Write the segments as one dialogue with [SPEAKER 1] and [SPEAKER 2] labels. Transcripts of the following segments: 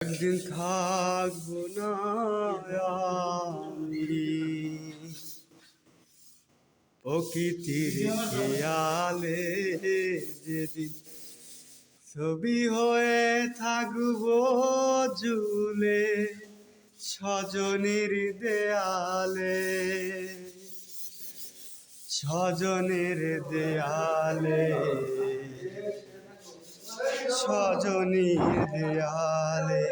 [SPEAKER 1] একদিন থাকবো না আমি প্রকৃতির খেয়ালে, যেদিন ছবি হয়ে থাকবো ঝুলে স্বজনের দেয়ালে, স্বজনের দেয়ালে, স্বজনের দেয়ালে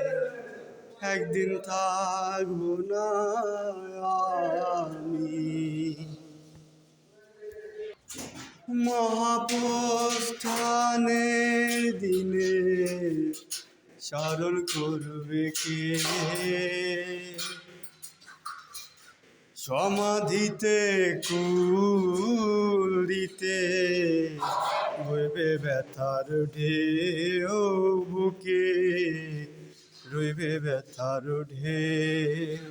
[SPEAKER 1] একদিন থাকবো না আমি। মহাপ্রস্থানের দিনে স্মরণ করবে কে, সমাধিতে কুল দিতে রইবে ব্যথার ঢেউ বুকে, রইবে ব্যথার ঢেউ।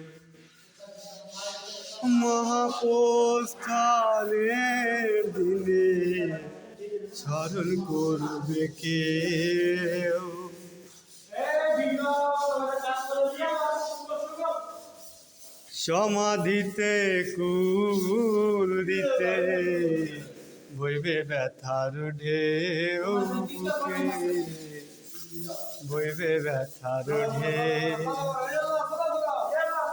[SPEAKER 1] মহাপ্রস্থানের দিনে স্মরণ করবে কেউ, সমাধিতে কুল দিতে বইবে ব্যথার ঢেউ বুকে, বইবে ব্যথার ঢেউ।